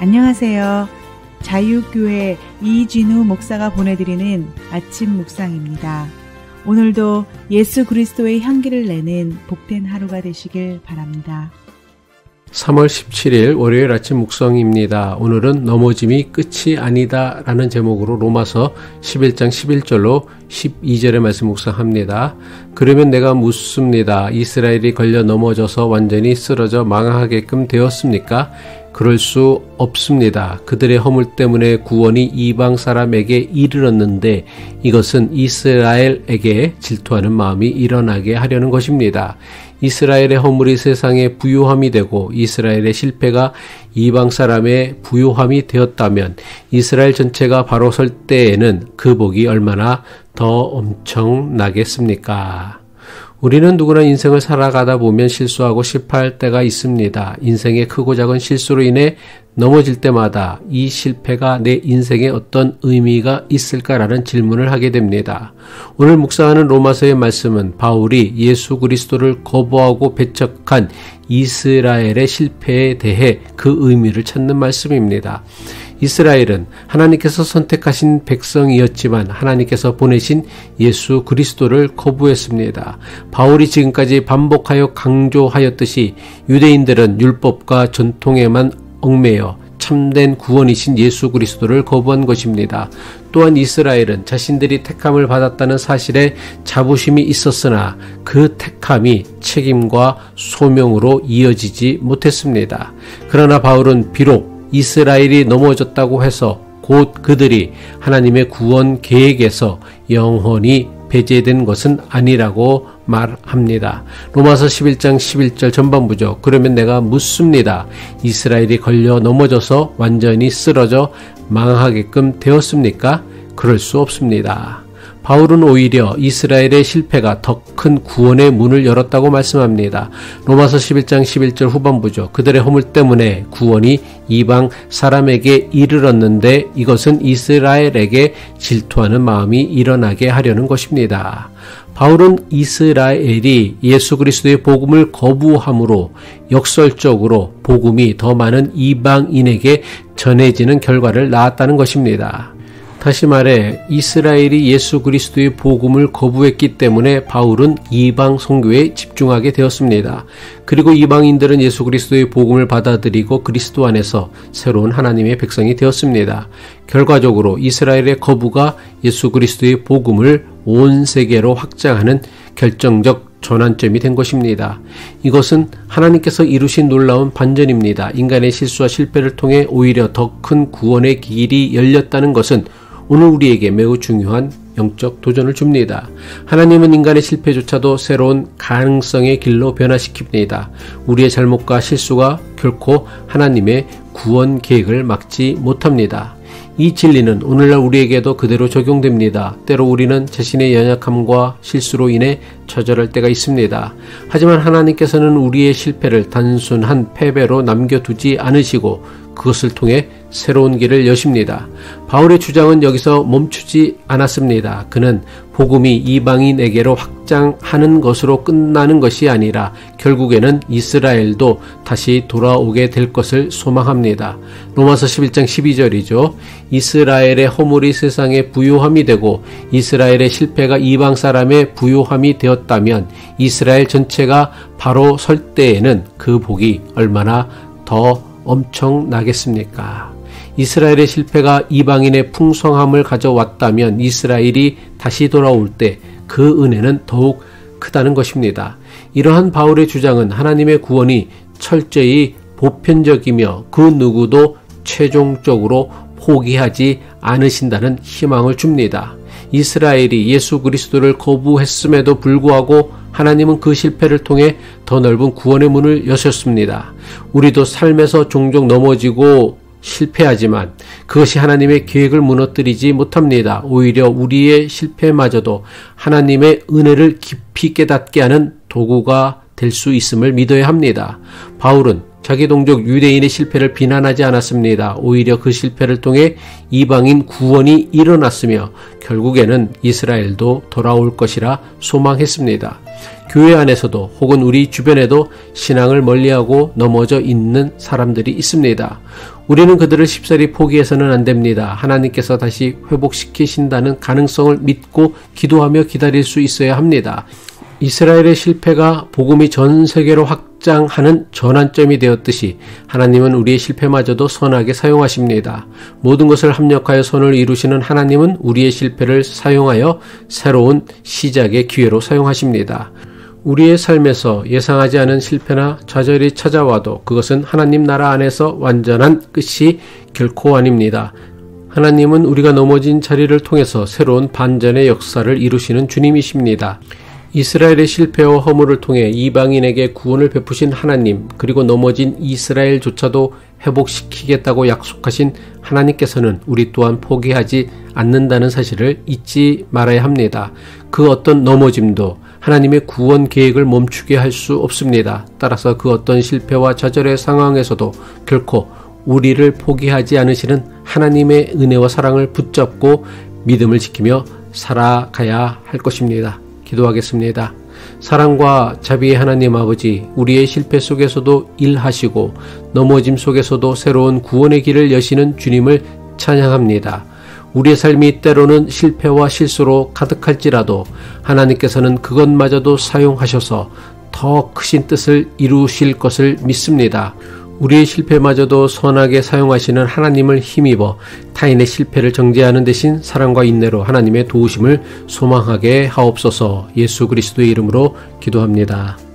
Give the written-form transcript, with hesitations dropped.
안녕하세요. 자유교회 이진우 목사가 보내드리는 아침 묵상입니다. 오늘도 예수 그리스도의 향기를 내는 복된 하루가 되시길 바랍니다. 3월 17일 월요일 아침 묵상입니다. 오늘은 넘어짐이 끝이 아니다 라는 제목으로 로마서 11장 11절로 12절의 말씀 묵상합니다. 그러면 내가 묻습니다. 이스라엘이 걸려 넘어져서 완전히 쓰러져 망하게끔 되었습니까? 그럴 수 없습니다. 그들의 허물 때문에 구원이 이방 사람에게 이르렀는데 이것은 이스라엘에게 질투하는 마음이 일어나게 하려는 것입니다. 이스라엘의 허물이 세상의 부요함이 되고 이스라엘의 실패가 이방 사람의 부요함이 되었다면 이스라엘 전체가 바로 설 때에는 그 복이 얼마나 더 엄청나겠습니까? 우리는 누구나 인생을 살아가다 보면 실수하고 실패할 때가 있습니다. 인생의 크고 작은 실수로 인해 넘어질 때마다 이 실패가 내 인생에 어떤 의미가 있을까라는 질문을 하게 됩니다. 오늘 묵상하는 로마서의 말씀은 바울이 예수 그리스도를 거부하고 배척한 이스라엘의 실패에 대해 그 의미를 찾는 말씀입니다. 이스라엘은 하나님께서 선택하신 백성이었지만 하나님께서 보내신 예수 그리스도를 거부했습니다. 바울이 지금까지 반복하여 강조하였듯이 유대인들은 율법과 전통에만 얽매여 참된 구원이신 예수 그리스도를 거부한 것입니다. 또한 이스라엘은 자신들이 택함을 받았다는 사실에 자부심이 있었으나 그 택함이 책임과 소명으로 이어지지 못했습니다. 그러나 바울은 비록 이스라엘이 넘어졌다고 해서 곧 그들이 하나님의 구원 계획에서 영원히 배제된 것은 아니라고 말합니다. 로마서 11장 11절 전반부죠. 그러면 내가 묻습니다. 이스라엘이 걸려 넘어져서 완전히 쓰러져 망하게끔 되었습니까? 그럴 수 없습니다. 바울은 오히려 이스라엘의 실패가 더 큰 구원의 문을 열었다고 말씀합니다. 로마서 11장 11절 후반부죠. 그들의 허물 때문에 구원이 이방 사람에게 이르렀는데 이것은 이스라엘에게 질투하는 마음이 일어나게 하려는 것입니다. 바울은 이스라엘이 예수 그리스도의 복음을 거부함으로 역설적으로 복음이 더 많은 이방인에게 전해지는 결과를 낳았다는 것입니다. 다시 말해 이스라엘이 예수 그리스도의 복음을 거부했기 때문에 바울은 이방 선교에 집중하게 되었습니다. 그리고 이방인들은 예수 그리스도의 복음을 받아들이고 그리스도 안에서 새로운 하나님의 백성이 되었습니다. 결과적으로 이스라엘의 거부가 예수 그리스도의 복음을 온 세계로 확장하는 결정적 전환점이 된 것입니다. 이것은 하나님께서 이루신 놀라운 반전입니다. 인간의 실수와 실패를 통해 오히려 더 큰 구원의 길이 열렸다는 것은 오늘 우리에게 매우 중요한 영적 도전을 줍니다. 하나님은 인간의 실패조차도 새로운 가능성의 길로 변화시킵니다. 우리의 잘못과 실수가 결코 하나님의 구원 계획을 막지 못합니다. 이 진리는 오늘날 우리에게도 그대로 적용됩니다. 때로 우리는 자신의 연약함과 실수로 인해 좌절할 때가 있습니다. 하지만 하나님께서는 우리의 실패를 단순한 패배로 남겨두지 않으시고 그것을 통해 새로운 길을 여십니다. 바울의 주장은 여기서 멈추지 않았습니다. 그는 복음이 이방인에게로 확장하는 것으로 끝나는 것이 아니라 결국에는 이스라엘도 다시 돌아오게 될 것을 소망합니다. 로마서 11장 12절이죠. 이스라엘의 허물이 세상의 부요함이 되고 이스라엘의 실패가 이방 사람의 부요함이 되었다면 이스라엘 전체가 바로 설 때에는 그 복이 얼마나 더 엄청나겠습니까? 이스라엘의 실패가 이방인의 풍성함을 가져왔다면 이스라엘이 다시 돌아올 때 그 은혜는 더욱 크다는 것입니다. 이러한 바울의 주장은 하나님의 구원이 철저히 보편적이며 그 누구도 최종적으로 포기하지 않으신다는 희망을 줍니다. 이스라엘이 예수 그리스도를 거부했음에도 불구하고 하나님은 그 실패를 통해 더 넓은 구원의 문을 여셨습니다. 우리도 삶에서 종종 넘어지고 실패하지만 그것이 하나님의 계획을 무너뜨리지 못합니다. 오히려 우리의 실패마저도 하나님의 은혜를 깊이 깨닫게 하는 도구가 될 수 있음을 믿어야 합니다. 바울은 자기 동족 유대인의 실패를 비난하지 않았습니다. 오히려 그 실패를 통해 이방인 구원이 일어났으며 결국에는 이스라엘도 돌아올 것이라 소망했습니다. 교회 안에서도 혹은 우리 주변에도 신앙을 멀리하고 넘어져 있는 사람들이 있습니다. 우리는 그들을 쉽사리 포기해서는 안 됩니다. 하나님께서 다시 회복시키신다는 가능성을 믿고 기도하며 기다릴 수 있어야 합니다. 이스라엘의 실패가 복음이 전 세계로 확장하는 전환점이 되었듯이 하나님은 우리의 실패마저도 선하게 사용하십니다. 모든 것을 합력하여 선을 이루시는 하나님은 우리의 실패를 사용하여 새로운 시작의 기회로 사용하십니다. 우리의 삶에서 예상하지 않은 실패나 좌절이 찾아와도 그것은 하나님 나라 안에서 완전한 끝이 결코 아닙니다. 하나님은 우리가 넘어진 자리를 통해서 새로운 반전의 역사를 이루시는 주님이십니다. 이스라엘의 실패와 허물을 통해 이방인에게 구원을 베푸신 하나님, 그리고 넘어진 이스라엘조차도 회복시키겠다고 약속하신 하나님께서는 우리 또한 포기하지 않는다는 사실을 잊지 말아야 합니다. 그 어떤 넘어짐도 하나님의 구원 계획을 멈추게 할 수 없습니다. 따라서 그 어떤 실패와 좌절의 상황에서도 결코 우리를 포기하지 않으시는 하나님의 은혜와 사랑을 붙잡고 믿음을 지키며 살아가야 할 것입니다. 기도하겠습니다. 사랑과 자비의 하나님 아버지, 우리의 실패 속에서도 일하시고 넘어짐 속에서도 새로운 구원의 길을 여시는 주님을 찬양합니다. 우리의 삶이 때로는 실패와 실수로 가득할지라도 하나님께서는 그것마저도 사용하셔서 더 크신 뜻을 이루실 것을 믿습니다. 우리의 실패마저도 선하게 사용하시는 하나님을 힘입어 타인의 실패를 정죄하는 대신 사랑과 인내로 하나님의 도우심을 소망하게 하옵소서. 예수 그리스도의 이름으로 기도합니다.